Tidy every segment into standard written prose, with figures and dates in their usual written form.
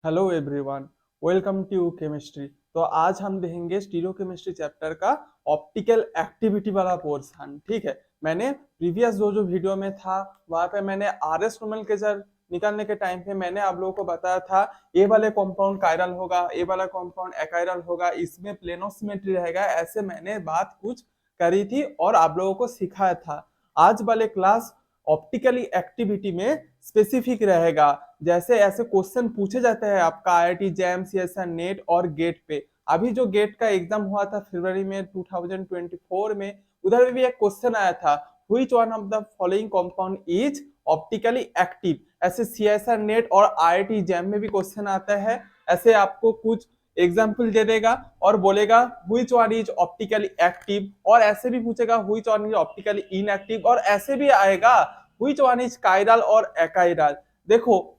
Hello everyone, welcome to chemistry. तो आज हम देखेंगे स्टीरियो केमिस्ट्री चैप्टर का ऑप्टिकल एक्टिविटी वाला पोर्शन। ठीक है, मैंने प्रीवियस जो वीडियो में था वहां पे मैंने आरएस नोमेनक्लेचर निकालने के टाइम पे मैंने आप लोगों को बताया था ए वाले कंपाउंड कायरल होगा, ए वाला कंपाउंड एकायरल होगा, इसमें प्लेनोसिमेट्री रहेगा, ऐसे मैंने बात कुछ करी थी और आप लोगों को सिखाया था। आज वाले क्लास ऑप्टिकली एक्टिविटी में स्पेसिफिक रहेगा। जैसे ऐसे क्वेश्चन पूछे जाते हैं आपका आईआईटी जैम सीएसआर नेट और गेट पे। अभी जो गेट का एग्जाम हुआ था फरवरी में 2024 में, उधर में भी एक क्वेश्चन आया था, which one of the following compound is optically active. ऐसे सीएसआर नेट और आईआईटी जैम में भी क्वेश्चन आता है। ऐसे आपको कुछ एग्जाम्पल दे देगा और बोलेगा which one is optically active, और ऐसे भी पूछेगा which one is optically inactive, और ऐसे भी आएगा व्हिच वन इज कायरल और एकायरल। देखो,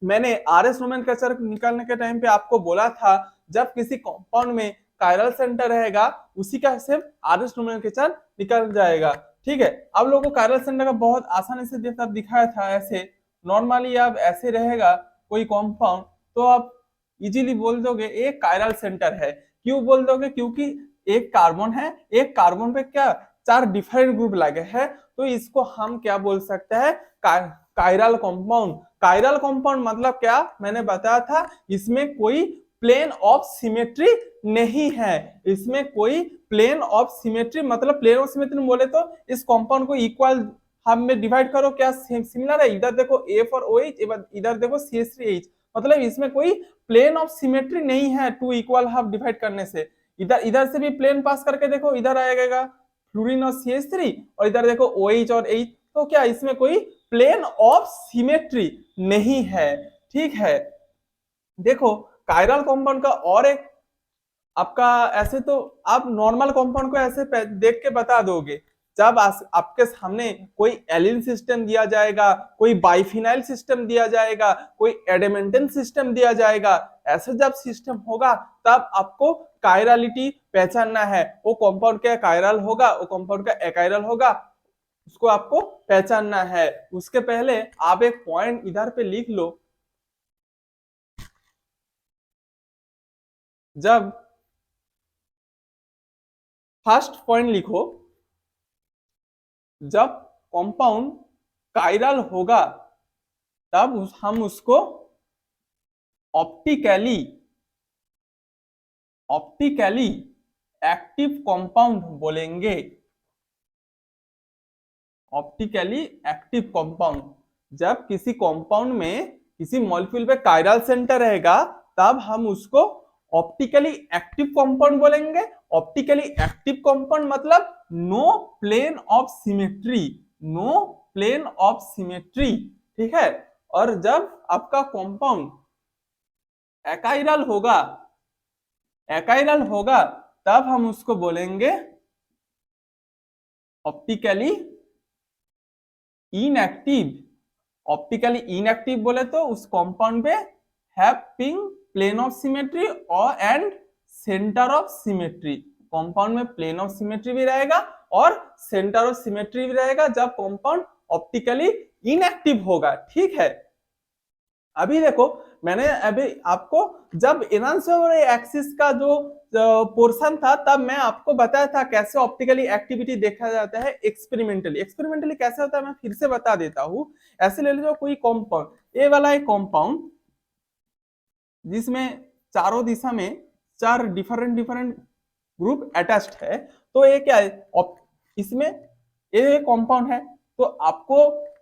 मैंने आरएस नोमेनक्लेचर निकालने के टाइम पे आपको बोला था, जब किसी कंपाउंड में कायरल सेंटर रहेगा उसी का सिर्फ आरएस नोमेनक्लेचर निकल जाएगा। ठीक है, अब लोगों को कायरल सेंटर का बहुत आसानी से दिखाया था। ऐसे नॉर्मली अब ऐसे रहेगा कोई कंपाउंड, तो आप इजीली बोल दोगे एक कायरल सेंटर है। क्यों बोल दोगे? क्योंकि एक कार्बन है, एक कार्बन पे क्या चार डिफरेंट ग्रुप लगे हैं, तो इसको हम क्या बोल सकते हैं, कायरल कंपाउंड। कायरल कंपाउंड मतलब क्या मैंने बताया था, इसमें कोई प्लेन ऑफ सिमेट्री नहीं है। इसमें कोई प्लेन ऑफ सिमेट्री मतलब प्लेन ऑफ सिमेट्री बोले तो इस कंपाउंड को इक्वल हम में डिवाइड करो, क्या सिमिलर है? इधर देखो ए फॉर ओ एच, इधर देखो CH3H, मतलब इसमें कोई प्लेन ऑफ सिमेट्री नहीं है टू इक्वल हाफ डिवाइड करने से। इधर इधर से भी प्लेन पास करके देखो, इधर आएगा फ्लोरीन और CH3, और इधर देखो OH और H, तो क्या इसमें कोई प्लेन ऑफ सिमेट्री नहीं है। ठीक है, देखो कायरल कंपाउंड का और एक आपका, ऐसे तो आप नॉर्मल कंपाउंड को ऐसे देख के बता दोगे, जब आपके सामने कोई एलिन सिस्टम दिया जाएगा, कोई बाइफिनाइल सिस्टम दिया जाएगा, कोई एडेमेंटन सिस्टम दिया जाएगा, ऐसे जब सिस्टम होगा तब आपको कायरलिटी पहचानना है। वो कंपाउंड क्या कायरल होगा, वो कंपाउंड का एकायरल होगा, उसको आपको पहचानना है। उसके पहले आप एक पॉइंट इधर पे लिख लो, जब फर्स्ट पॉइंट लिखो, जब कंपाउंड कायरल होगा तब हम उसको ऑप्टिकली ऑप्टिकली एक्टिव कंपाउंड बोलेंगे। ऑप्टिकली एक्टिव कंपाउंड, जब किसी कंपाउंड में किसी मॉलिक्यूल पे कायरल सेंटर रहेगा तब हम उसको ऑप्टिकली एक्टिव कंपाउंड बोलेंगे। ऑप्टिकली एक्टिव कंपाउंड मतलब no plane of symmetry, no plane of symmetry. ठीक है, और जब आपका कंपाउंड एकायरल होगा, एकायरल होगा तब हम उसको बोलेंगे ऑप्टिकली इनएक्टिव। ऑप्टिकली इनएक्टिव बोले तो उस कंपाउंड पे हैविंग प्लेन ऑफ सिमेट्री और and centre of symmetry. Compound में प्लेन ऑफ सिमेट्री भी रहेगा और सेंटर ऑफ सिमेट्री भी रहेगा जब कंपाउंड ऑप्टिकली इनएक्टिव होगा। ठीक है, अभी देखो मैंने अभी आपको जब एनहांसर एक्सिस का जो पोर्शन था तब मैं आपको बताया था कैसे ऑप्टिकली एक्टिविटी देखा जाता है एक्सपेरिमेंटली। एक्सपेरिमेंटली कैसे होता है मैं फिर से बता देता हूं। ऐसे ले लीजिए कोई कंपाउंड, ए वाला एक कंपाउंड जिसमें चारों दिशा में चार डिफरेंट डिफरेंट ग्रुप अटैच्ड है, तो ये क्या है, इसमें ये कंपाउंड है, तो आपको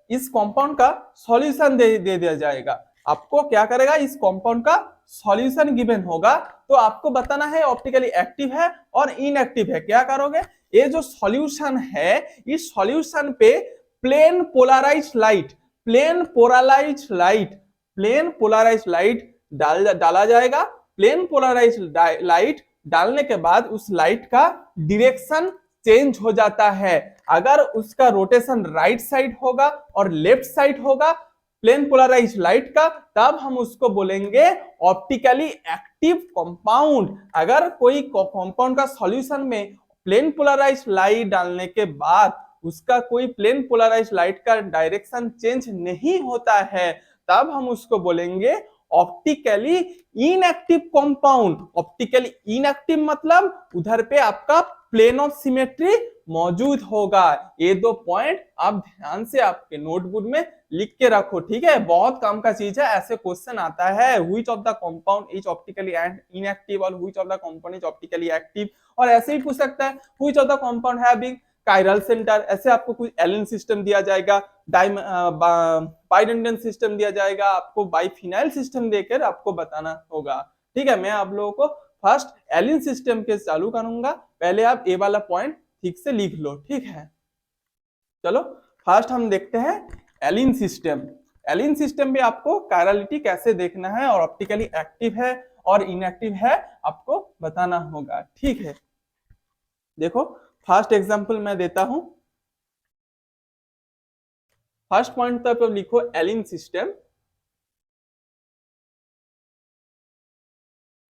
इस कंपाउंड का सॉल्यूशन दे दिया जाएगा। आपको क्या करेगा, इस कंपाउंड का सॉल्यूशन गिवन होगा, तो आपको बताना है ऑप्टिकली एक्टिव है और इनएक्टिव है। क्या करोगे, ये जो सॉल्यूशन है इस सॉल्यूशन पे plane polarized light, plane polarized light, plane polarized light डाला जाएगा। प्लेन पोलराइज्ड लाइट डालने के बाद उस लाइट का डायरेक्शन चेंज हो जाता है। अगर उसका रोटेशन राइट साइड होगा और लेफ्ट साइड होगा प्लेन पोलराइज्ड लाइट का, तब हम उसको बोलेंगे ऑप्टिकली एक्टिव कंपाउंड। अगर कोई कंपाउंड का सॉल्यूशन में प्लेन पोलराइज्ड लाइट डालने के बाद उसका कोई प्लेन पोलराइज्ड लाइट का डायरेक्शन चेंज नहीं होता है, तब हम उसको बोलेंगे optically inactive compound. Optically inactive मतलब उधर पे आपका प्लेन ऑफ सिमेट्री मौजूद होगा। ये दो पॉइंट आप ध्यान से आपके नोटबुक में लिख के रखो, ठीक है, बहुत काम का चीज है। ऐसे क्वेश्चन आता है, which of the compound is optically inactive और which of the compound is optically active. और ऐसे ही पूछ सकता है which of the compound having chiral centre. ऐसे आपको कुछ एलिन सिस्टम दिया जाएगा, बाइडेंडेंट सिस्टम दिया जाएगा, आपको बाइफिनाइल सिस्टम देकर आपको बताना होगा, ठीक है। मैं आप लोगों को फर्स्ट एलिन सिस्टम के चालू करूंगा, पहले आप ए वाला पॉइंट ठीक से लिख लो, ठीक है। चलो फर्स्ट हम देखते हैं एलिन सिस्टम। एलिन सिस्टम में आपको कायरलिटी कैसे देखना है और ऑप्टिकली एक्टिव है और इनएक्टिव है आपको बताना होगा, ठीक है। देखो फर्स्ट एग्जांपल मैं देता हूं। फर्स्ट पॉइंट तक तो लिखो allene system.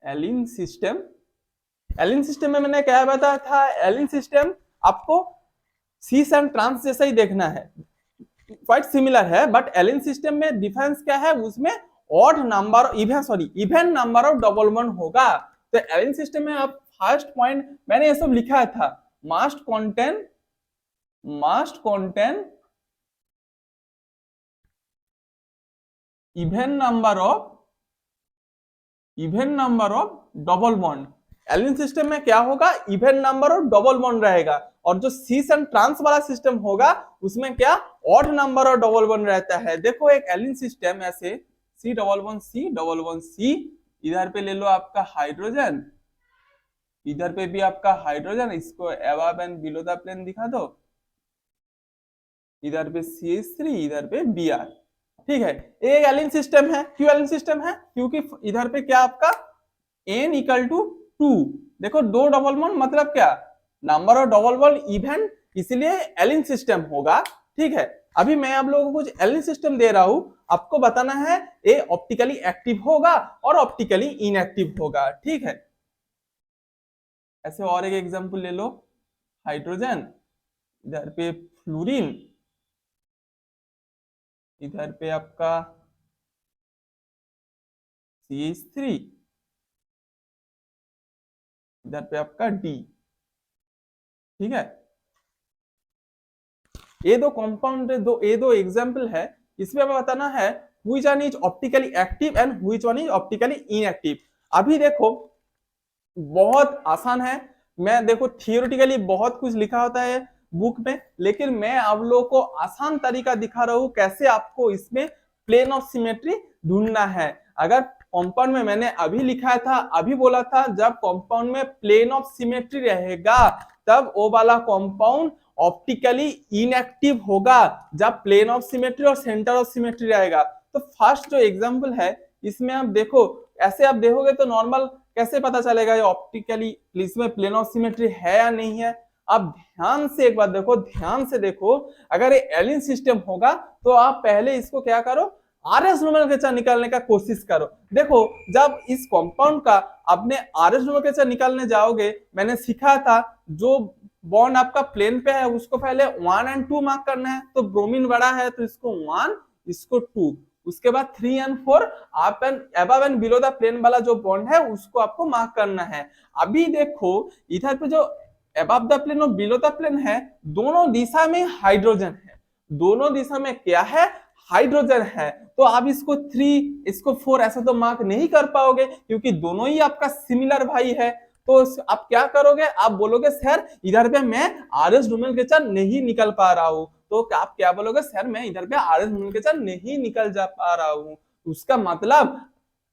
Allene system, allene system में मैंने क्या बताया था, एलिन सिस्टम आपको सीस एंड ट्रांस जैसा ही देखना है, क्वाइट सिमिलर है, बट एलिन सिस्टम में डिफरेंस क्या है, उसमें odd number even number of double bond होगा। तो एलिन सिस्टम में आप फर्स्ट पॉइंट मैंने ये सब लिखा था, must contain even number of double bond. Allene system में क्या होगा, even number of double bond रहेगा, और जो सीस एंड ट्रांस वाला सिस्टम होगा उसमें क्या odd number of double bond रहता है। देखो एक एलिन सिस्टम ऐसे सी डबल बॉन्ड सी, इधर पे ले लो आपका हाइड्रोजन, इधर पे भी आपका हाइड्रोजन, इसको above and below the plane दिखा दो, इधर पे CH3, इधर पे Br, ठीक है। एक एलिन सिस्टम है, क्यों एलिन सिस्टम है, क्योंकि इधर पे क्या आपका n इक्वल टू 2। देखो दो डबल बॉन्ड मतलब क्या, number of double bond even, इसलिए एलिन सिस्टम होगा, ठीक है। अभी मैं आप लोगों को कुछ एलिन सिस्टम दे रहा हूं, आपको बताना है ये ऑप्टिकली एक्टिव होगा और ऑप्टिकली इनएक्टिव होगा, ठीक है। ऐसे और एक एग्जांपल ले लो, हाइड्रोजन, इधर पे फ्लोरीन, इधर पे आपका CH3, इधर पे आपका D, ठीक है। ये दो कंपाउंड ये दो एग्जांपल है, इसमें हमें बताना है which one is optically active and which one is optically inactive. अभी देखो बहुत आसान है, मैं देखो थियोरेटिकली बहुत कुछ लिखा होता है बुक में, लेकिन मैं आप लोगों को आसान तरीका दिखा रहा हूं कैसे आपको इसमें प्लेन ऑफ सिमेट्री ढूंढना है। अगर कंपाउंड में मैंने अभी लिखा था, अभी बोला था, जब कंपाउंड में प्लेन ऑफ सिमेट्री रहेगा तब वो वाला कंपाउंड ऑप्टिकली इनएक्टिव होगा, जब प्लेन ऑफ सिमेट्री और सेंटर ऑफ सिमेट्री रहेगा। तो फर्स्ट जो एग्जांपल है इसमें आप देखो, ऐसे आप देखोगे तो नॉर्मल कैसे पता चलेगा ये ऑप्टिकली इसमें प्लेन ऑफ सिमेट्री है या नहीं है। आप ध्यान से एक बार देखो, ध्यान से देखो, अगर ये एलिन सिस्टम होगा तो आप पहले इसको क्या करो, RS नोमेनक्लेचर निकालने का कोशिश करो। देखो जब इस कंपाउंड का आपने RS नोमेनक्लेचर निकालने जाओगे, मैंने सीखा था जो बॉन्ड आपका प्लेन पे है उसको पहले 1 और 2 मार्क करना है, तो ब्रोमीन बड़ा है तो इसको 1, इसको 2, उसके बाद 3 और 4 आप above and below the plane वाला जो बॉन्ड है उसको आपको मार्क करना है। अभी देखो इधर पे जो अबव द प्लेन और बिलो द प्लेन है, दोनों दिशा में हाइड्रोजन है, दोनों दिशा में क्या है, हाइड्रोजन है। तो आप इसको 3 इसको 4 ऐसा तो मार्क नहीं कर पाओगे, क्योंकि दोनों ही आपका सिमिलर भाई है। तो आप क्या करोगे, आप बोलोगे सर इधर पे मैं RS नोमेनक्लेचर नहीं निकल पा रहा हूं, तो आप क्या बोलोगे, सर मैं इधर पे RS नोमेनक्लेचर नहीं निकल जा पा रहा हूं। उसका मतलब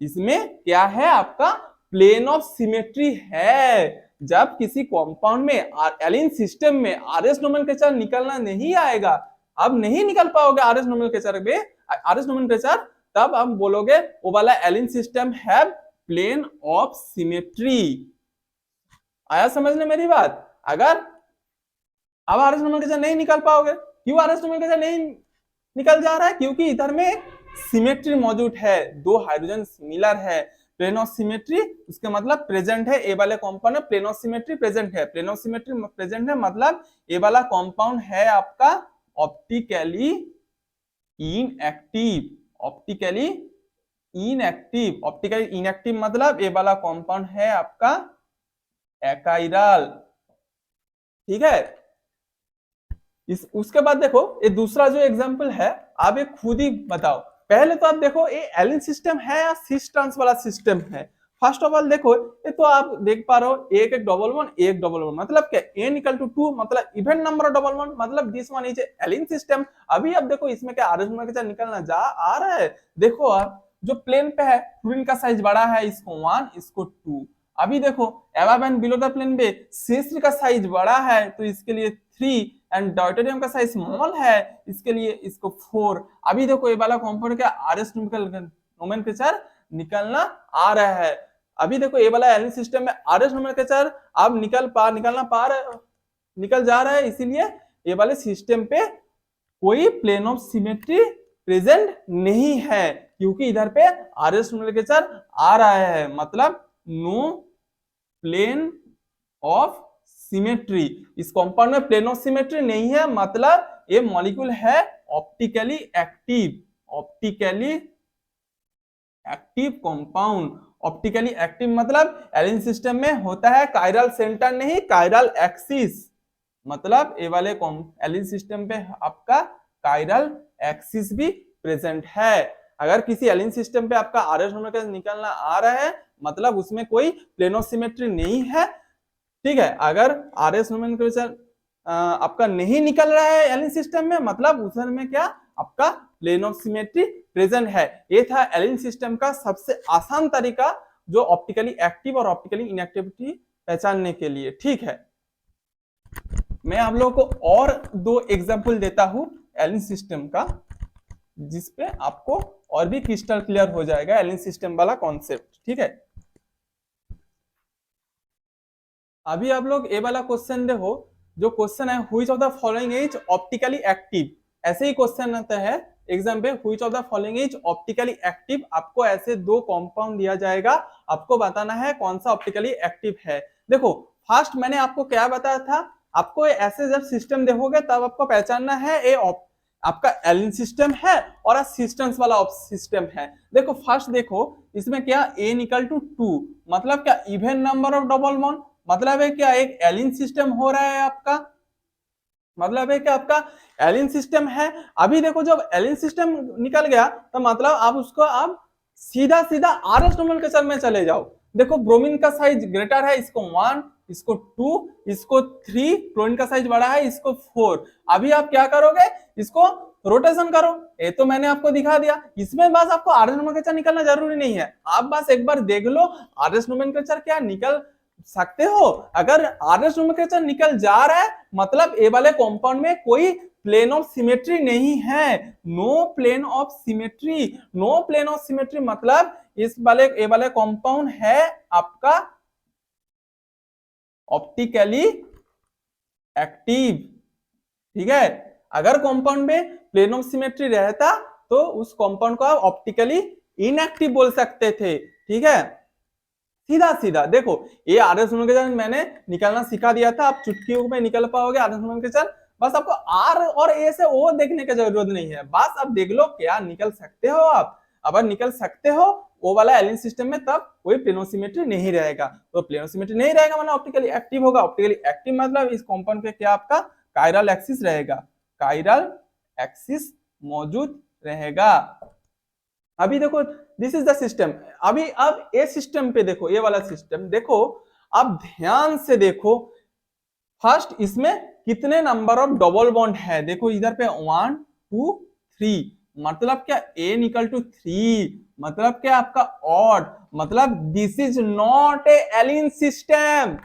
इसमें क्या है, आपका प्लेन ऑफ सिमेट्री है। जब किसी कंपाउंड में एलिन सिस्टम में RS नोमेनक्लेचर निकलना नहीं आएगा, अब नहीं निकल पाओगे RS नोमेनक्लेचर, तब हम बोलोगे वो वाला एलिन सिस्टम है प्लेन ऑफ सिमेट्री। आया समझने मेरी बात। अगर अब RS नोमेनक्लेचर नहीं निकल पाओगे, क्यों RS नोमेनक्लेचर नहीं निकल जा रहा है, क्योंकि इधर में सिमेट्री मौजूद है, दो हाइड्रोजन सिमिलर है, प्लेन ऑफ सिमेट्री, उसके मतलब प्रेजेंट है, ए वाले कंपाउंड में प्लेन ऑफ सिमेट्री प्रेजेंट है, प्लेन ऑफ सिमेट्री प्रेजेंट है, मतलब ए वाला कंपाउंड है आपका optically inactive, optically inactive, optically inactive मतलब ये वाला कंपाउंड है आपका एकाइरल, ठीक है। इस उसके बाद देखो ये दूसरा जो एग्जांपल है, आप ये खुद ही बताओ। पहले तो आप देखो ये एलिन सिस्टम है या सिस ट्रांस वाला सिस्टम है। फर्स्ट ऑफ ऑल देखो ये तो आप देख पा रहे हो एक एक डबल वन एक डबल वन, मतलब क्या n इक्वल टू 2 मतलब even number of double one, मतलब this one is allene system. अभी आप देखो इसमें क्या आर एस नंबर के साथ निकलना जा आ रहा है। देखो आप जो प्लेन पे है फ्लूइन का साइज बड़ा है, इसको 1 इसको 2। अभी देखो above and below the plane पे C3 का साइज बड़ा है तो इसके लिए 3 एंड deuterium का साइज स्मॉल है इसके लिए इसको 4। अभी देखो ये वाला कंपाउंड का आरएस नोमेनक्लेचर निकलना आ रहा है। अभी देखो ये वाला एलिन सिस्टम में आरएस नोमेनक्लेचर अब निकल जा रहा है, इसीलिए ये वाले सिस्टम पे कोई प्लेन ऑफ सिमेट्री प्रेजेंट नहीं है, क्योंकि इधर पे आरएस नोमेनक्लेचर आ रहा है, मतलब नो प्लेन ऑफ सिमेट्री। इस कंपाउंड में प्लेन ऑफ सिमेट्री नहीं है, मतलब ये मॉलिक्यूल है optically active, optically active compound. Optically active मतलब एलिन सिस्टम में होता है कायरल सेंटर नहीं कायरल एक्सिस, मतलब ये वाले एलिन सिस्टम पे आपका कायरल एक्सिस भी प्रेजेंट है। अगर किसी एलिन सिस्टम पे आपका आरएस नोमेनक्लेचर निकलना आ रहा है मतलब उसमें कोई प्लेन ऑफ सिमेट्री नहीं है, ठीक है। अगर आरएस नोमेनक्लेचर आपका नहीं निकल रहा है एलिन सिस्टम में मतलब उसमें में क्या आपका प्लेन ऑफ सिमेट्री प्रेजेंट है। ये था एलिन सिस्टम का सबसे आसान तरीका जो ऑप्टिकली एक्टिव और ऑप्टिकली इनएक्टिविटी पहचानने के लिए, ठीक है। मैं आप लोगों को और 2 एग्जांपल देता हूं एलिन सिस्टम का, जिसपे आपको और भी क्रिस्टल क्लियर हो जाएगा एलिन सिस्टम वाला कॉन्सेप्ट, ठीक है। अभी आप लोग ये वाला क्वेश्चन देखो, जो क्वेश्चन है which of the following is optically active, ऐसे ही क्वेश्चन आता है एग्जाम पे, which of the following is optically active. आपको ऐसे 2 कंपाउंड दिया जाएगा, आपको बताना है कौन सा ऑप्टिकली एक्टिव है। देखो फर्स्ट मैंने आपको क्या बताया था, आपको ऐसे जब सिस्टम देखोगे तब आपको पहचानना है ये आपका एलिन सिस्टम है और सिस्टम्स वाला सिस्टम है। देखो फर्स्ट देखो इसमें क्या n इक्वल टू 2 मतलब क्या even number of double bond, मतलब है क्या एक एलिन सिस्टम हो रहा है आपका, मतलब है कि आपका एलिन सिस्टम है। अभी देखो जब एलिन सिस्टम निकल गया तो मतलब आप उसको आप सीधा सीधा आरएस नोमेनक्लेचर में चले जाओ। देखो ब्रोमीन का साइज ग्रेटर है, इसको 1 इसको 2 इसको 3, क्लोरीन का साइज बड़ा है इसको 4। अभी आप क्या करोगे, इसको रोटेशन करो, ये तो मैंने आपको दिखा दिया। इसमें बस आपको आरएस नोमेनक्लेचर निकलना जरूरी नहीं है, आप बस एक बार देख लो आरएस नोमेनक्लेचर क्या निकल सकते हो। अगर आरएस नोमेनक्लेचर निकल जा रहा है मतलब ए वाले कंपाउंड में कोई प्लेन ऑफ सिमेट्री नहीं है, no plane of symmetry. No plane of symmetry मतलब इस वाले ए वाले कंपाउंड है आपका ऑप्टिकली एक्टिव, ठीक है। अगर कंपाउंड में प्लेन ऑफ सिमेट्री रहता तो उस कंपाउंड को आप ऑप्टिकली इनएक्टिव बोल सकते थे, ठीक है। सीधा सीधा देखो ये आरएस नोमेनक्लेचर मैंने निकालना सिखा दिया था, आप चुटकियों में निकल पाओगे आरएस नोमेनक्लेचर। बस आपको आर और ए से ओ देखने की जरूरत नहीं है, बस आप देख लो क्या निकल सकते हो आप। अगर निकल सकते हो वो वाला एलिन सिस्टम में तब कोई प्लेनोसिमेट्री नहीं रहेगा, तो प्लेनोसिमेट्री नहीं रहेगा मतलब ऑप्टिकली एक्टिव होगा। ऑप्टिकली एक्टिव मतलब इस कंपाउंड पे क्या आपका कायरल एक्सिस रहेगा, कायरल एक्सिस मौजूद रहेगा। अभी देखो दिस इज द सिस्टम। अभी अब ये सिस्टम पे देखो, ये वाला सिस्टम देखो, आप ध्यान से देखो। फर्स्ट इसमें कितने नंबर ऑफ डबल बॉन्ड है, देखो इधर पे 1 2 3, मतलब क्या n इक्वल टू 3, मतलब क्या आपका ऑड, मतलब this is not a allene system.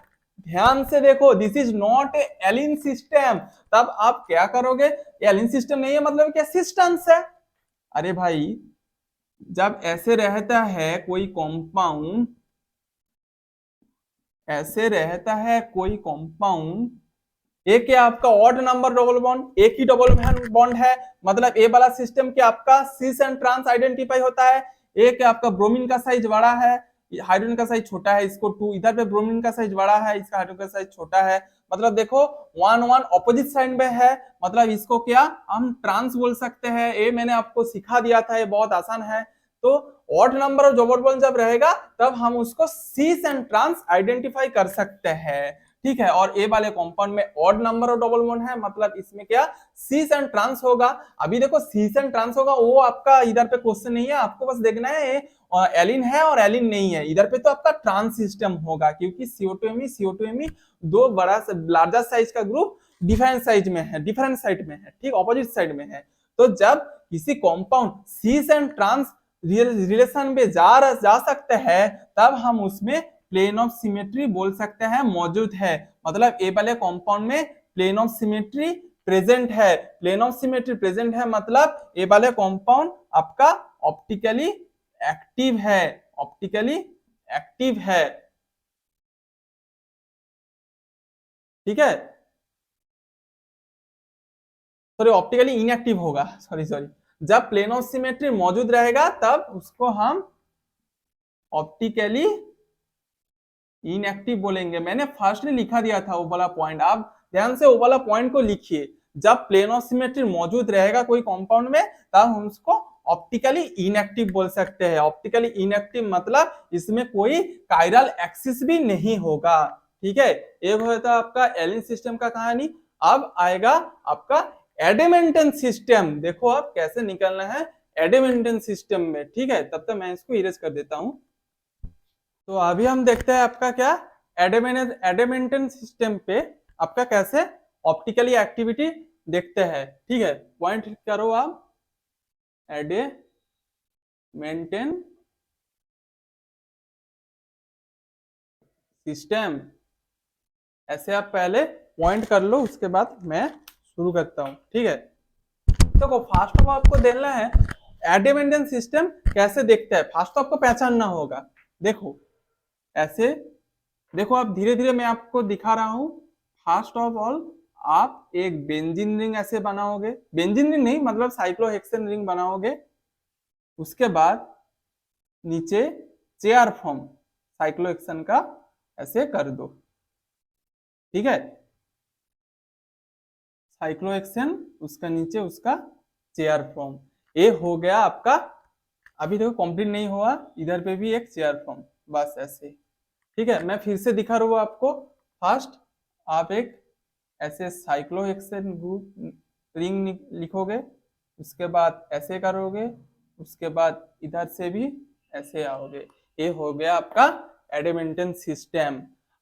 ध्यान से देखो this is not a allene system. तब आप क्या करोगे, एलिन सिस्टम नहीं है मतलब क्या सिस्टम्स है। अरे भाई जब ऐसे रहता है कोई कंपाउंड, ऐसे रहता है कोई कंपाउंड, एक है आपका ऑड नंबर डबल बॉन्ड, एक ही डबल बॉन्ड है, मतलब ए वाला सिस्टम के आपका सिस एंड ट्रांस आइडेंटिफाई होता है। एक है आपका ब्रोमीन का साइज बड़ा है, हाइड्रोजन का साइज छोटा है, इसको 2, इधर पे ब्रोमीन का साइज बड़ा है, इसका हाइड्रोजन का साइज छोटा है, मतलब देखो 1 1 ऑपोजिट साइड में है, मतलब इसको क्या हम ट्रांस बोल सकते हैं। ये मैंने आपको सिखा दिया था, ये बहुत आसान है। तो odd number of double bond जब रहेगा तब हम उसको सीस एंड ट्रांस आइडेंटिफाई कर सकते हैं, ठीक है। और ए वाले कंपाउंड में odd number of double bond है, मतलब इसमें क्या सीस एंड ट्रांस होगा। अभी देखो सीस एंड ट्रांस होगा, वो आपका इधर पे क्वेश्चन नहीं है, आपको बस देखना है एलिन है और एलिन नहीं है। इधर पे तो आपका ट्रांस सिस्टम होगा, क्योंकि CO2Me दो बड़ा लार्जर साइज का ग्रुप डिफरेंट साइज में है, डिफरेंट साइड में है, ठीक, ऑपोजिट साइड में है। तो जब किसी compound cis and trans relation में जा सकते हैं, तब हम उसमें प्लेन ऑफ सिमेट्री बोल सकते हैं मौजूद है। मतलब ए वाले कंपाउंड में प्लेन ऑफ सिमेट्री प्रेजेंट है। प्लेन ऑफ सिमेट्री प्रेजेंट है मतलब ए वाले कंपाउंड आपका ऑप्टिकली एक्टिव है, ऑप्टिकली एक्टिव है, ठीक है। सॉरी, ऑप्टिकली इनएक्टिव होगा, सॉरी। जब प्लेन ऑफ सिमेट्री मौजूद रहेगा तब उसको हम ऑप्टिकली इनएक्टिव बोलेंगे। मैंने फर्स्ट में लिखा दिया था वो वाला पॉइंट, आप ध्यान से वो वाला पॉइंट को लिखिए। जब प्लेन ऑफ सिमेट्री मौजूद रहेगा कोई कंपाउंड में, तब हम उसको ऑप्टिकली इनएक्टिव बोल सकते हैं। ऑप्टिकली इनएक्टिव मतलब इसमें कोई कायरल एक्सिस भी नहीं होगा, ठीक है। एक होता है आपका एलिन सिस्टम का कहानी। अब आएगा आपका एडेमेंटन सिस्टम। देखो आप कैसे निकलना है एडेमेंटन सिस्टम में, ठीक है। तब तक मैं इसको इरेज कर देता हूं। तो अभी हम देखते हैं आपका क्या एडेमेंटन सिस्टम पे आपका कैसे ऑप्टिकली एक्टिविटी देखते हैं, ठीक है। पॉइंट करो आप, एडेमेंटन सिस्टम, ऐसे आप पहले पॉइंट कर लो, उसके बाद मैं शुरू करता हूं, ठीक है। देखो फर्स्ट ऑफ आपको देखना है एडेमेंटन सिस्टम कैसे देखता है, फर्स्ट आपको पहचानना होगा। देखो ऐसे, देखो आप धीरे धीरे मैं आपको दिखा रहा हूं। फर्स्ट ऑफ ऑल आप एक बेंजीन रिंग ऐसे बनाओगे, बेंजीन रिंग नहीं मतलब साइक्लोहेक्सेन रिंग बनाओगे। उसके बाद नीचे चेयर फॉर्म साइक्लोहेक्सेन का ऐसे कर दो, ठीक है। साइक्लोहेक्सेन, उसका नीचे उसका चेयर फॉर्म, ये हो गया आपका। अभी देखो कंप्लीट नहीं हुआ, इधर पे भी एक चेयर फॉर्म, बस ऐसे, ठीक है। मैं फिर से दिखा रहा हूं आपको। फर्स्ट आप एक ऐसे साइक्लोहेक्सेन ग्रुप रिंग लिखोगे, उसके बाद ऐसे करोगे, उसके बाद इधर से भी ऐसे आओगे, ये हो गया आपका एडेमेंटन सिस्टम।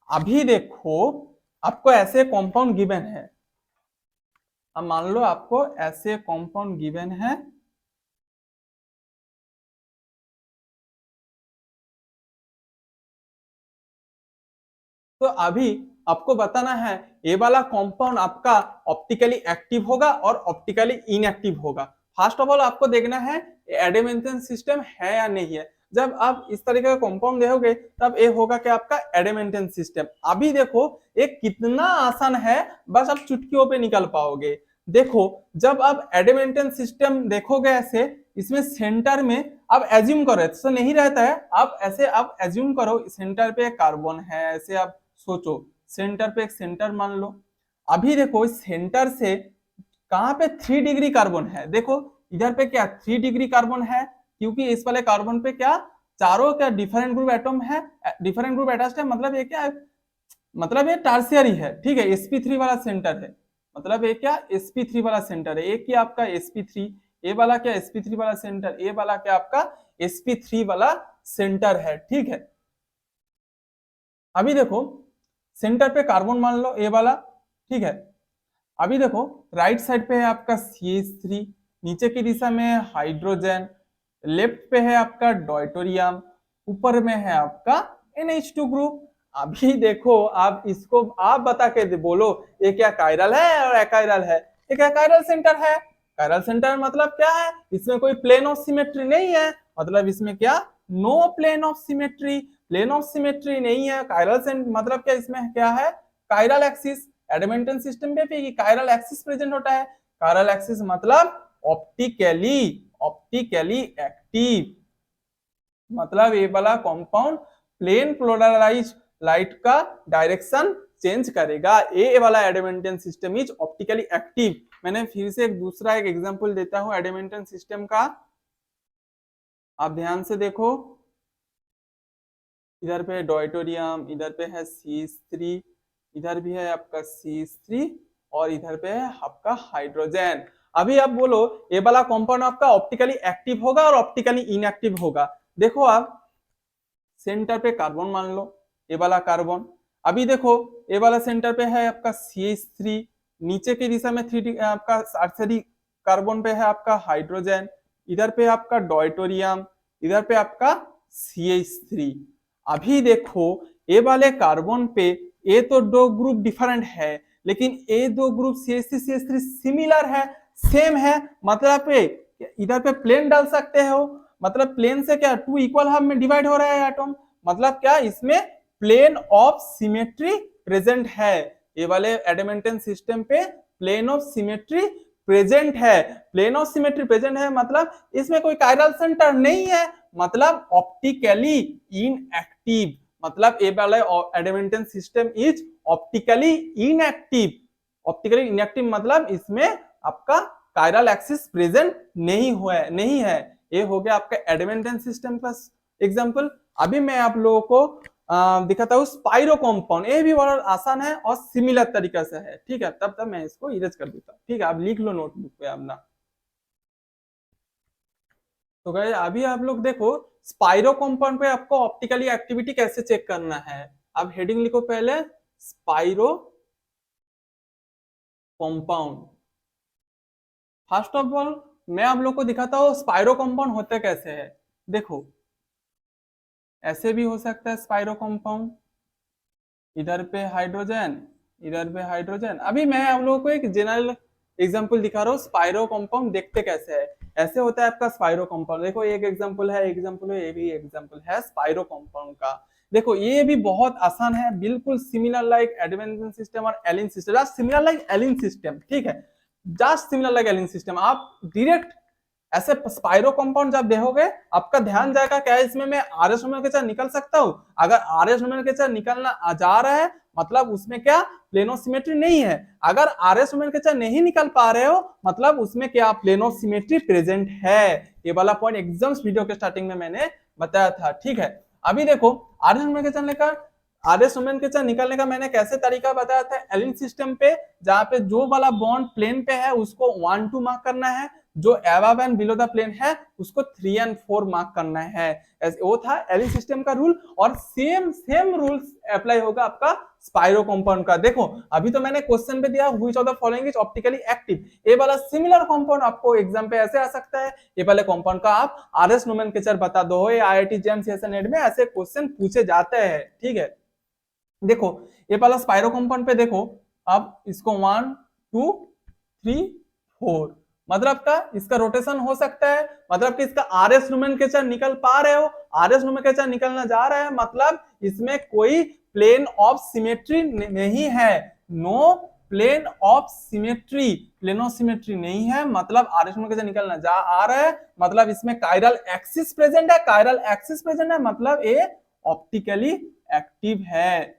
अभी देखो आपको ऐसे कंपाउंड गिवन है, अब मान लो आपको ऐसे कंपाउंड गिवन है, तो अभी आपको बताना है ये वाला कंपाउंड आपका ऑप्टिकली एक्टिव होगा और ऑप्टिकली इनएक्टिव होगा। फर्स्ट ऑफ ऑल आपको देखना है एडेमेंटन सिस्टम है या नहीं है। जब आप इस तरीके का कंपाउंड देखोगे तब ये होगा कि आपका एडेमेंटन सिस्टम। अभी देखो ये कितना आसान है, बस आप चुटकियों पे निकल पाओगे। देखो जब आप एडेमेंटन सिस्टम देखोगे ऐसे, इसमें सेंटर में आप एज्यूम करो, तो नहीं रहता है, आप ऐसे आप एज्यूम करो सेंटर पे कार्बन है, ऐसे आप सोचो सेंटर पे एक सेंटर मान लो। अभी देखो इस सेंटर से कहां पे 3 डिग्री कार्बन है, देखो इधर पे क्या 3 डिग्री कार्बन है, क्योंकि इस वाले कार्बन पे क्या चारों क्या डिफरेंट ग्रुप एटम है, डिफरेंट ग्रुप अटैच्ड है, मतलब ये क्या है, मतलब ये टर्शियरी है, ठीक है। sp3 वाला सेंटर है, मतलब ये क्या sp3 वाला सेंटर है। एक क्या आपका sp3, ए वाला क्या sp3 वाला सेंटर, ए वाला क्या आपका sp3 वाला सेंटर है, ठीक है। अभी देखो सेंटर पे कार्बन मान लो ए वाला, ठीक है। अभी देखो राइट साइड पे है आपका CH3, नीचे की दिशा में है हाइड्रोजन, लेफ्ट पे है आपका डॉयटोरियम, ऊपर में है आपका NH2 ग्रुप। अभी देखो आप इसको आप बता के बोलो ये क्या कायरल है और अकायरल है। ये क्या कायरल सेंटर है, कायरल सेंटर मतलब क्या है, इसमें कोई प्लेन ऑफ सिमेट्री नहीं है, मतलब इसमें क्या no plane of symmetry, plane of symmetry नहीं है। कायरल सेंटर मतलब क्या, इसमें क्या है कायरल एक्सिस। एडेमेंटन सिस्टम पे भी कायरल एक्सिस प्रेजेंट होता है। कायरल एक्सिस मतलब ऑप्टिकली ऑप्टिकली एक्टिव, मतलब ये वाला कंपाउंड प्लेन पोलराइज लाइट का डायरेक्शन चेंज करेगा। ये वाला एडेमेंटन सिस्टम इज ऑप्टिकली एक्टिव। मैंने फिर से एक दूसरा एक एग्जांपल देता हूं एडेमेंटन सिस्टम का। आप ध्यान से देखो, इधर पे डॉयटोरियम, इधर पे है CH3, इधर भी है आपका CH3, और इधर पे है आपका हाइड्रोजन। अभी आप बोलो ये वाला कंपाउंड आपका ऑप्टिकली एक्टिव होगा और ऑप्टिकली इनएक्टिव होगा। देखो आप सेंटर पे कार्बन मान लो, ये वाला कार्बन। अभी देखो ये वाला सेंटर पे है आपका CH3, नीचे की दिशा में 3 आपका टर्शियरी कार्बन पे है आपका हाइड्रोजन, इधर पे आपका डॉयटोरियम, इधर पे आपका CH3। अभी देखो ये वाले कार्बन पे ये तो दो ग्रुप डिफरेंट है, लेकिन ये दो ग्रुप CH3 CH3 सिमिलर है, सेम है। मतलब पे इधर पे प्लेन डाल सकते हो, मतलब प्लेन से क्या 2 इक्वल हाफ में डिवाइड हो रहा है एटम, मतलब क्या इसमें प्लेन ऑफ सिमेट्री प्रेजेंट है। ये वाले एडमेंटन सिस्टम पे प्लेन ऑफ सिमेट्री प्रेजेंट है। प्लेन ऑफ सिमेट्री प्रेजेंट है मतलब इसमें कोई कायरल सेंटर नहीं है, मतलब ऑप्टिकली इनएक्टिव, मतलब ये वाला adamantane system is optically inactive. Optically inactive मतलब इसमें आपका कायरल एक्सिस प्रेजेंट नहीं है। ये हो गया आपका एडमेंटन सिस्टम का एग्जांपल। अभी मैं आप लोगों को दिखाता हूँ स्पाइरो कंपाउंड। ये भी बड़ा आसान है और सिमिलर तरीका से है, ठीक है। तब मैं इसको इरेज कर देता हूँ, ठीक है। आप लिख लो नोटबुक पे अपना। तो गाइस अभी आप लोग देखो स्पाइरो कंपाउंड पे आपको ऑप्टिकली एक्टिविटी कैसे चेक करना है। आप हेडिंग लिखो पहले, spiro compound. First of all मैं आप लोग को दिखाता हूँ स्पाइरो कंपाउंड होते कैसे है। देखो ऐसे भी हो सकता है स्पाइरो कंपाउंड, इधर पे हाइड्रोजन, इधर पे हाइड्रोजन। अभी मैं आप लोगों को एक जनरल एग्जांपल दिखा रहा हूँ स्पाइरो कंपाउंड देखते कैसे है। ऐसे होता है आपका स्पाइरो कंपाउंड। देखो एक एग्जांपल है, ये भी एग्जांपल है स्पाइरो कंपाउंड का। देखो ये भी बहुत आसान है, बिल्कुल सिमिलर लाइक एडवेंटन सिस्टम और allene system, just similar like allene system, ठीक है। Just similar like allene system. आप डायरेक्ट ऐसे स्पाइरो कंपाउंड जब देखोगे आपका ध्यान जाएगा क्या इसमें मैं RS नोमेनक्लेचर निकल सकता हूँ। अगर RS नोमेनक्लेचर निकलना जा रहा है मतलब उसमें क्या प्लेन ऑफ सिमेट्री नहीं है। अगर RS नोमेनक्लेचर नहीं निकल पा रहे हो मतलब उसमें क्या प्लेन ऑफ सिमेट्री प्रेजेंट है। ये वाला पॉइंट एग्जाम्स वीडियो के स्टार्टिंग में मैंने बताया था, ठीक है। अभी देखो RS नोमेनक्लेचर निकलने का मैंने कैसे तरीका बताया था एलिन सिस्टम पे, जहां पे जो वाला बॉन्ड प्लेन पे है उसको 1 2 मार्क करना है, जो above and below the plane है उसको 3 एंड 4 मार्क करना है। वो था एलिन सिस्टम का रूल, और सेम रूल्स अप्लाई होगा आपका स्पाइरो कंपाउंड का। देखो अभी तो मैंने क्वेश्चन पे दिया which of the following is optically active. ये वाला सिमिलर कंपाउंड आपको एग्जाम पे ऐसे आ सकता है। ये वाले कंपाउंड का आप RS नोमेनक्लेचर बता दो, ये IIT जेम CSN नेट में ऐसे क्वेश्चन पूछे जाते हैं, ठीक है। देखो ये वाला स्पाइरो कंपाउंड पे देखो, अब इसको 1 2 3 4 मतलब का इसका रोटेशन हो सकता है, मतलब कि इसका RS नोमेनक्लेचर निकल पा रहे हो। RS नोमेनक्लेचर निकलना जा रहा है मतलब इसमें कोई प्लेन ऑफ सिमेट्री नहीं है। No plane of symmetry, plane of symmetry नहीं है मतलब RS नोमेनक्लेचर निकलना जा आ रहा है, मतलब इसमें कायरल एक्सिस प्रेजेंट है। कायरल एक्सिस प्रेजेंट है मतलब ये ऑप्टिकली एक्टिव है,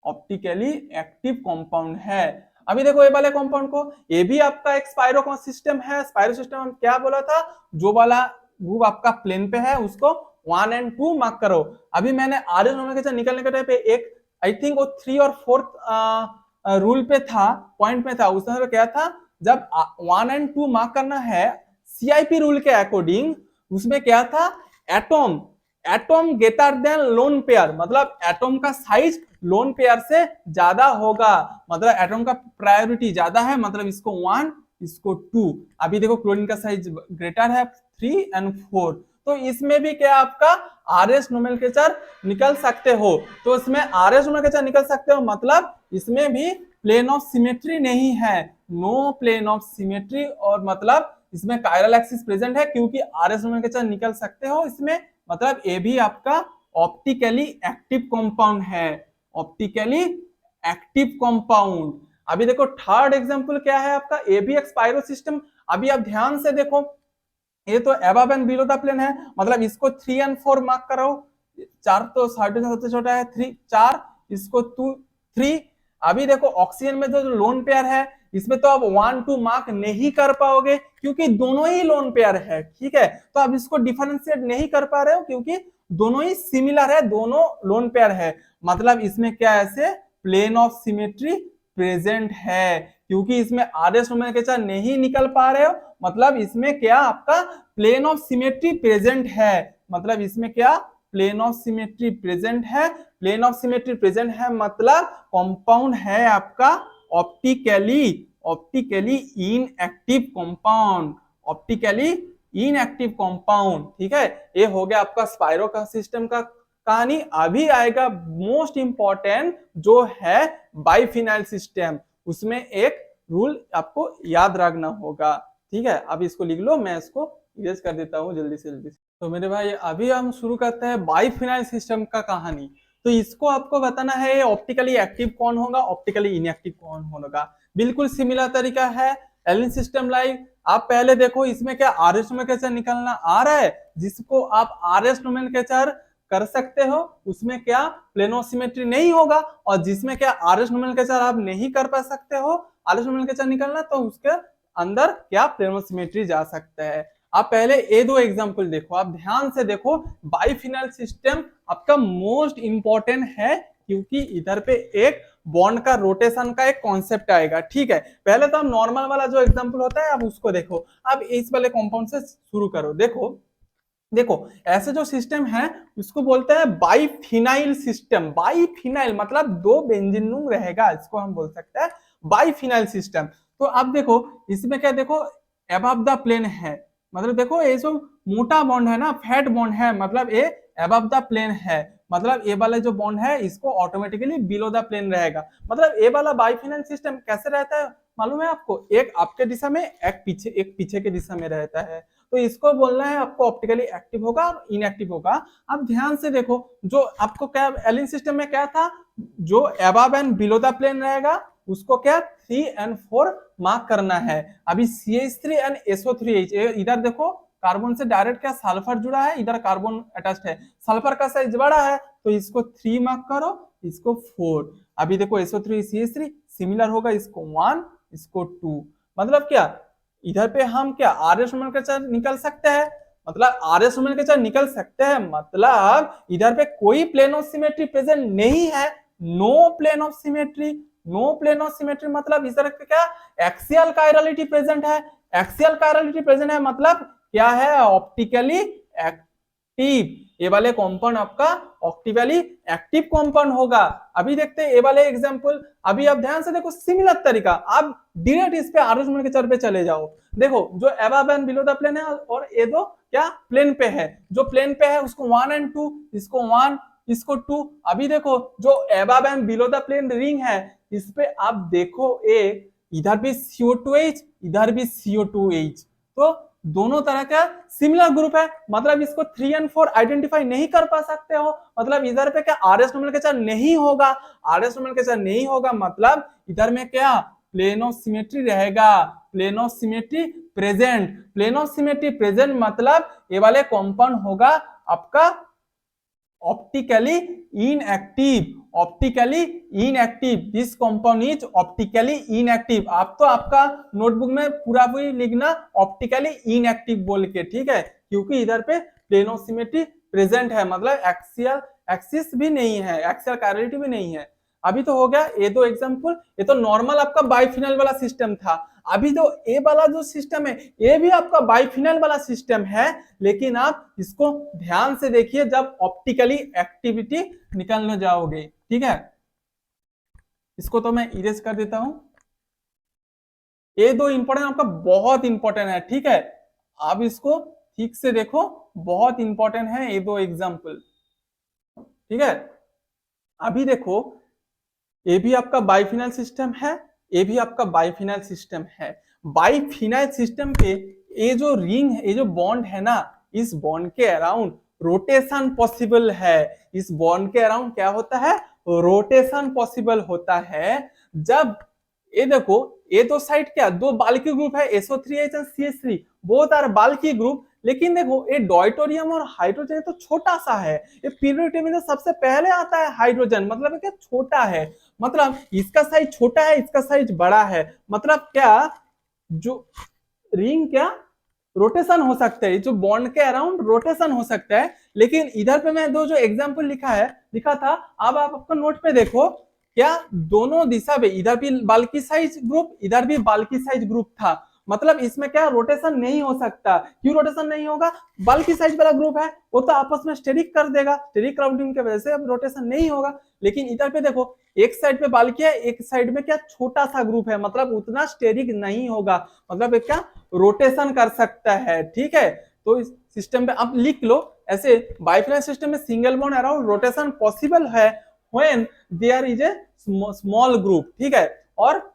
ऑप्टिकली एक्टिव कंपाउंड है। अभी देखो ये वाले कंपाउंड को, ये भी आपका एक स्पाइरो सिस्टम है। स्पाइरो सिस्टम हम क्या बोला था, जो वाला ग्रुप आपका प्लेन पे है उसको 1 एंड 2 मार्क करो। अभी मैंने RS नोमेनक्लेचर निकलने के टाइम पे एक आई थिंक वो 3 और 4 रूल पे था, पॉइंट पे था। उसमें क्या था, जब 1 एंड 2 मार्क करना है CIP रूल के अकॉर्डिंग, उसमें क्या था atom greater than lone pair, मतलब एटॉम का साइज लोन पेयर से ज्यादा होगा, मतलब एटॉम का प्रायोरिटी ज्यादा है, मतलब इसको 1 इसको 2। अभी देखो क्लोरीन का साइज ग्रेटर है 3 एंड 4, तो इसमें भी क्या आपका RS नोमेनक्लेचर निकल सकते हो। तो इसमें RS नोमेनक्लेचर निकल सकते हो मतलब इसमें भी प्लेन ऑफ सिमेट्री नहीं है, नो प्लेन ऑफ सिमेट्री, और मतलब इसमें कायरल एक्सिस प्रेजेंट है क्योंकि RS नोमेनक्लेचर निकल सकते हो इसमें, मतलब ये भी आपका ऑप्टिकली एक्टिव कंपाउंड है, ऑप्टिकली एक्टिव कंपाउंड। अभी देखो थर्ड एग्जांपल क्या है आपका, ये भी एक स्पाइरो सिस्टम। अभी आप ध्यान से देखो, ये तो above and below the plane है, मतलब इसको 3 एंड 4 मार्क करो। 4 तो हाइड्रोजन सबसे छोटा है, 3 4 इसको 2 3। अभी देखो ऑक्सीजन में जो लोन पेयर है इसमें तो आप 1-2 मार्क नहीं कर पाओगे क्योंकि दोनों ही लोन पेयर है, ठीक है। तो आप इसको डिफरेंशिएट नहीं कर पा रहे हो क्योंकि दोनों ही सिमिलर है, दोनों लोन पेयर है। मतलब इसमें क्या ऐसे प्लेन ऑफ सिमेट्री प्रेजेंट है, क्योंकि इसमें आरएस नोमेनक्लेचर नहीं निकल पा रहे हो, मतलब इसमें क्या आपका प्लेन ऑफ सिमेट्री प्रेजेंट है। मतलब इसमें क्या प्लेन ऑफ सिमेट्री प्रेजेंट है, प्लेन ऑफ सिमेट्री प्रेजेंट है मतलब कंपाउंड है आपका optically inactive compound, optically inactive compound, ठीक है। ये हो गया आपका स्पाइरो का सिस्टम का कहानी। अभी आएगा मोस्ट इंपॉर्टेंट जो है बाइफिनाइल सिस्टम, उसमें एक रूल आपको याद रखना होगा, ठीक है। अब इसको लिख लो, मैं इसको इरेज कर देता हूँ जल्दी से जल्दी। तो मेरे भाई अभी हम शुरू करते हैं बाइफिनाइल सिस्टम का कहानी। तो इसको आपको बताना है ऑप्टिकली एक्टिव कौन होगा, ऑप्टिकली इनएक्टिव कौन होगा। बिल्कुल सिमिलर तरीका है एलिन सिस्टम लाइक। आप पहले देखो इसमें क्या आरएस नोमेनक्लेचर निकलना आ रहा है, जिसको आप आरएस नोमेनक्लेचर कर सकते हो उसमें क्या प्लेनोसिमेट्री नहीं होगा, और जिसमें क्या आरएस नोमेनक्लेचर आप नहीं कर पा सकते हो, आरएस नोमेनक्लेचर निकलना, तो उसके अंदर क्या प्लेनोसिमेट्री जा सकता है। आप पहले ये दो एग्जांपल देखो, आप ध्यान से देखो। बाइफिनाइल सिस्टम आपका मोस्ट इंपॉर्टेंट है क्योंकि इधर पे एक बॉन्ड का रोटेशन का एक कॉन्सेप्ट आएगा, ठीक है। पहले तो हम नॉर्मल वाला जो एग्जांपल होता है आप उसको देखो। अब इस वाले कंपाउंड से शुरू करो। देखो ऐसे जो सिस्टम है उसको बोलते हैं बाइफिनाइल सिस्टम। बाइफिनाइल मतलब दो बेंजीन रहेगा, इसको हम बोल सकते हैं बाइफिनाइल सिस्टम। तो अब देखो इसमें क्या, देखो अबव द प्लेन है, मतलब देखो ये जो मोटा बॉन्ड है ना, फैट बॉन्ड है, मतलब ये अबव द प्लेन है, मतलब ये वाला जो बॉन्ड है इसको ऑटोमेटिकली बिलो द प्लेन रहेगा। मतलब ये वाला बाइफिनाइल सिस्टम कैसे रहता है मालूम है आपको, एक आपके दिशा में एक पीछे के दिशा में रहता है। तो इसको बोलना है आपको ऑप्टिकली एक्टिव होगा और इनएक्टिव होगा। अब ध्यान से देखो, जो आपको क्या एलिन सिस्टम में क्या था, जो above and below the plane रहेगा उसको क्या 3 and 4 मार्क करना है। अभी CH3 एंड SO3H, इधर देखो कार्बन से डायरेक्ट क्या सल्फर जुड़ा है, इधर कार्बन अटैच्ड है, सल्फर का साइज बड़ा है तो इसको 3 मार्क करो, इसको 4। अभी देखो SO3 CH3 सिमिलर होगा, इसको 1 इसको 2। मतलब क्या इधर पे हम क्या आरएस नोमेनक्लेचर निकल सकते हैं, मतलब आरएस नोमेनक्लेचर निकल सकते हैं, मतलब इधर पे कोई प्लेन ऑफ सिमेट्री प्रेजेंट नहीं है, no plane of symmetry. No plane of symmetry मतलब इस तरह क्या एक्सियल कायरलिटी प्रेजेंट है। एक्सियल कायरलिटी प्रेजेंट है मतलब क्या है ऑप्टिकली एक्टिव। ये वाले कंपाउंड आपका ऑप्टिकली एक्टिव कंपाउंड होगा। अभी देखते हैं ये वाले एग्जांपल। अभी आप ध्यान से देखो सिमिलर तरीका, आप डायरेक्ट इस पे आरएस नोमेनक्लेचर पे चले जाओ। देखो जो above and below the plane है और ये दो क्या प्लेन पे है, जो प्लेन पे है उसको 1 and 2, इसको 1 इसको 2। अभी देखो जो above and below the plane ring है इस पे आप देखो एक इधर भी CO2H इधर भी CO2H, तो दोनों तरह का सिमिलर ग्रुप है, मतलब इसको 3 and 4 आइडेंटिफाई नहीं कर पा सकते हो। मतलब इधर पे क्या आरएस नोमेनक्लेचर नहीं होगा, आरएस नोमेनक्लेचर नहीं होगा, मतलब इधर में क्या प्लेन ऑफ सिमेट्री रहेगा, plane of symmetry present. Plane of symmetry present मतलब ये वाले कंपाउंड होगा आपका optically inactive, optically inactive. This compound is optically inactive. आप तो आपका नोटबुक में पूरा भी लिखना ऑप्टिकली इनएक्टिव बोल के, ठीक है, क्योंकि इधर पे प्लेन ऑफ सिमेट्री प्रेजेंट है, मतलब एक्सियल एक्सिस भी नहीं है, एक्सियल कायरलिटी भी नहीं है। अभी तो हो गया ये दो एग्जांपल, ये तो नॉर्मल आपका बाइफिनाइल वाला सिस्टम था। अभी तो ए वाला जो सिस्टम है ये भी आपका बाइफिनाइल वाला सिस्टम है, लेकिन आप इसको ध्यान से देखिए जब ऑप्टिकली एक्टिविटी निकालने जाओगे, ठीक है। इसको तो मैं इरेज कर देता हूं। ये दो इंपॉर्टेंट आपका बहुत इंपॉर्टेंट है, ठीक है। आप इसको ठीक से देखो, बहुत इंपॉर्टेंट है ये दो एग्जाम्पल, ठीक है। अभी देखो ये भी आपका बाइफिनाइल सिस्टम है, ये भी आपका बाइफिनाइल सिस्टम है। बाइफिनाइल सिस्टम पे ये जो रिंग है, ये जो बॉन्ड है ना, इस बॉन्ड के अराउंड रोटेशन पॉसिबल है। इस बॉन्ड के अराउंड क्या होता है, रोटेशन पॉसिबल होता है। जब ये देखो ये दो साइड क्या दो बाल्की ग्रुप है, SO3H and CH3, both are bulky group, लेकिन देखो ये डॉयटोरियम और हाइड्रोजन तो छोटा सा है, ये पीरियोडिक टेबल में सबसे पहले आता है हाइड्रोजन, मतलब क्या छोटा है, मतलब इसका साइज छोटा है, इसका साइज बड़ा है, मतलब क्या जो रिंग क्या रोटेशन हो सकता है, जो बॉन्ड के अराउंड रोटेशन हो सकता है। लेकिन इधर पे मैं दो जो एग्जांपल लिखा था, अब आप आपका नोट पे देखो, क्या दोनों दिशा पे इधर भी बाल्की साइज ग्रुप, इधर भी बाल्की साइज ग्रुप था, मतलब इसमें क्या रोटेशन नहीं हो सकता। क्यों रोटेशन नहीं होगा? बाल्की साइज वाला ग्रुप है, वो तो आपस में स्टेरिक कर देगा, स्टेरिक क्राउडिंग की वजह से अब रोटेशन नहीं होगा। लेकिन इधर पे देखो, एक साइड पे बाल्की है, एक साइड में क्या छोटा सा ग्रुप है, मतलब उतना स्टेरिक नहीं होगा, मतलब क्या रोटेशन कर सकता है। ठीक है, तो इस सिस्टम पे आप लिख लो ऐसे, बाइफिनल सिस्टम में single bond around rotation possible है when there is a small group. ठीक है, और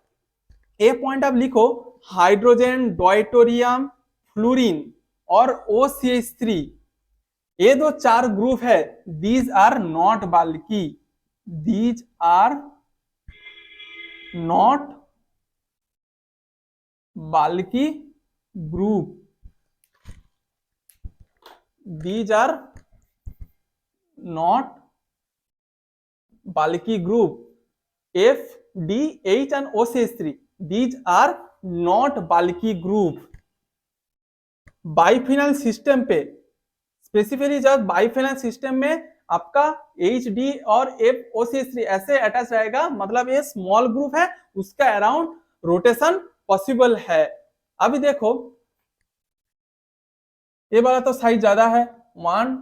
ए पॉइंट आप लिखो, हाइड्रोजन, डॉयटोरियम, फ्लोरीन और OCH3, ये दो चार ग्रुप है, these are not bulky, these are not bulky group, these are not bulky group, F, D, H and OCH3, these are not bulky group। Biphenyl system पे specifically जब biphenyl system में आपका H, D और F, OCH3 ऐसे attach रहेगा, मतलब ये small group है, उसका अराउंड रोटेशन पॉसिबल है। अभी देखो ये वाला तो साइज ज्यादा है, 1,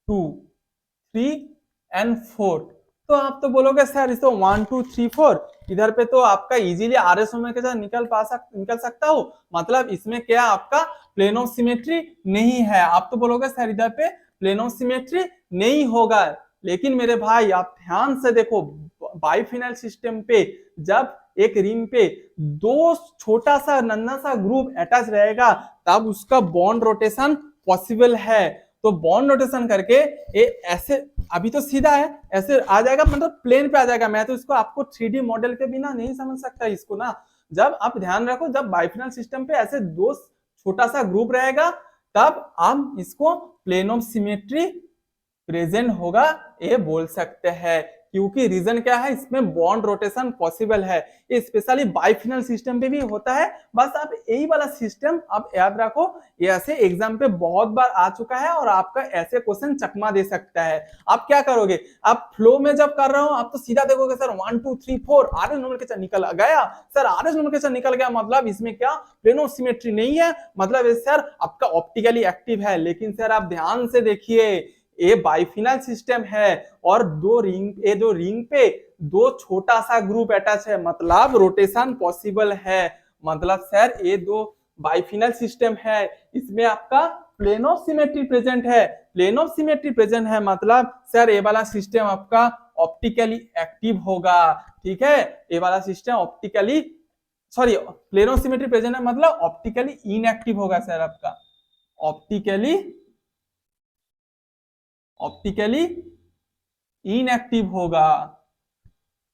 2, 3 एंड 4, तो आप तो बोलोगे सर इसको 1, 2, 3, 4 इधर पे तो आपका इजीली RS के साथ निकल सकता हो, मतलब इसमें क्या आपका प्लेन ऑफ सिमेट्री नहीं है। आप तो बोलोगे सर इधर पे प्लेन ऑफ सिमेट्री नहीं होगा, लेकिन मेरे भाई आप ध्यान से देखो, बाइफिनल सिस्टम पे जब एक रिंग पे दो छोटा सा नन्हा सा ग्रुप अटैच रहेगा, तब उसका बॉन्ड रोटेशन पॉसिबल है। तो बॉन्ड रोटेशन करके ये ऐसे, अभी तो सीधा है, ऐसे आ जाएगा, मतलब प्लेन पे आ जाएगा। मैं तो इसको आपको 3D मॉडल के बिना नहीं समझ सकता इसको ना। जब आप ध्यान रखो, जब बाइफिनल सिस्टम पे ऐसे दो छोटा सा ग्रुप रहेगा, तब हम इसको प्लेन ऑफ सिमेट्री प्रेजेंट होगा ये बोल सकते हैं, क्योंकि रीजन क्या है, इसमें बॉन्ड रोटेशन पॉसिबल है। ये स्पेशली बाइफिनल सिस्टम पे भी होता है। बस आप यही वाला सिस्टम आप याद रखो, ये ऐसे एग्जाम पे बहुत बार आ चुका है और आपका ऐसे क्वेश्चन चकमा दे सकता है। आप क्या करोगे, आप फ्लो में जब कर रहे हो आप तो सीधा देखोगे सर 1, 2, 3, 4 RS नोमेनक्लेचर निकल गया, सर RS नोमेनक्लेचर निकल गया, मतलब इसमें क्या प्लेन ऑफ सिमेट्री नहीं है, मतलब सर आपका ऑप्टिकली एक्टिव है। लेकिन सर आप ध्यान से देखिए, ये बाइफिनल सिस्टम है और दो रिंग पे दो छोटा सा ग्रुप अटैच है, मतलब रोटेशन पॉसिबल है। मतलब सर ये दो बाइफिनल सिस्टम है, इसमें आपका प्लेन ऑफ सिमेट्री प्रेजेंट है, प्लेन ऑफ सिमेट्री प्रेजेंट है, मतलब सर ये वाला सिस्टम आपका ऑप्टिकली एक्टिव होगा। ठीक है, ये वाला system optically sorry plane of symmetry present है, मतलब ऑप्टिकली इनएक्टिव होगा सर आपका, ऑप्टिकली इनएक्टिव होगा।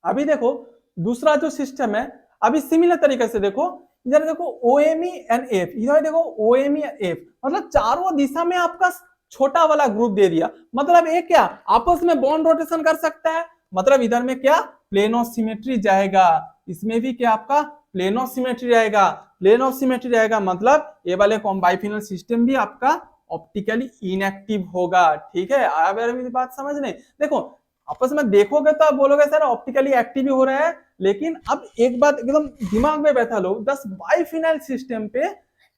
अभी देखो दूसरा जो सिस्टम है, अभी सिमिलर तरीके से देखो, इधर देखो OMe एंड F, इधर देखो OMe एंड F, मतलब चारों दिशा में आपका छोटा वाला ग्रुप दे दिया, मतलब ये क्या आपस में बॉन्ड रोटेशन कर सकता है, मतलब इधर में क्या प्लेन ऑफ सिमेट्री जाएगा, इसमें भी क्या आपका प्लेन ऑफ सिमेट्री रहेगा, प्लेन ऑफ सिमेट्री रहेगा, मतलब ये वाले बाइफिनल सिस्टम भी आपका ऑप्टिकली इनएक्टिव होगा। ठीक है, आप मेरी बात समझ नहीं, देखो आपस में देखोगे तो आप बोलोगे सर ऑप्टिकली एक्टिव ही हो रहा है, लेकिन अब एक बात एकदम दिमाग में बैठा लो, 10 बाइफिनल सिस्टम पे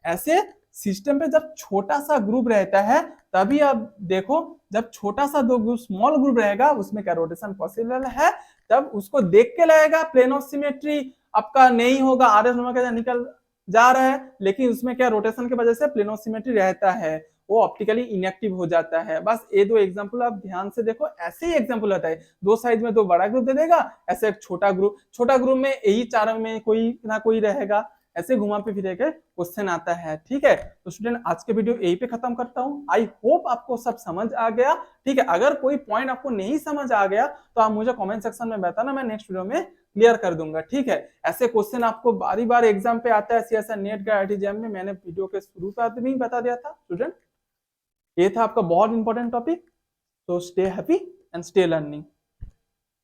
ऐसे सिस्टम पे जब छोटा सा ग्रुप रहता है, तभी आप देखो जब छोटा सा दो ग्रुप स्मॉल ग्रुप रहेगा, उसमें क्या रोटेशन पॉसिबल है, तब उसको देख के लगेगा प्लेन ऑफ सिमेट्री आपका नहीं होगा, RS नंबर निकल जा रहा है, लेकिन उसमें क्या रोटेशन की वजह से प्लेन ऑफ सिमेट्री रहता है, वो ऑप्टिकली इनएक्टिव हो जाता है। बस ये दो एग्जांपल आप ध्यान से देखो, ऐसे ही एग्जांपल होता है, दो साइड में दो बड़ा ग्रुप दे देगा, ऐसे एक छोटा ग्रुप में यही चारों में कोई ना कोई रहेगा, ऐसे घुमा पे फिर के क्वेश्चन आता है। ठीक है, तो स्टूडेंट आज के वीडियो यही पे खत्म करता हूँ। आई होप आपको सब समझ आ गया। ठीक है, अगर कोई पॉइंट आपको नहीं समझ आ गया तो आप मुझे कमेंट सेक्शन में बताना, मैं नेक्स्ट वीडियो में क्लियर कर दूंगा। ठीक है, ऐसे क्वेश्चन आपको बारी बार एग्जाम पे आता है, CSIR नेट का IIT जैम में, मैंने वीडियो के शुरू पे भी बता दिया था स्टूडेंट। ये था आपका बहुत इंपॉर्टेंट टॉपिक। तो stay happy and stay learning.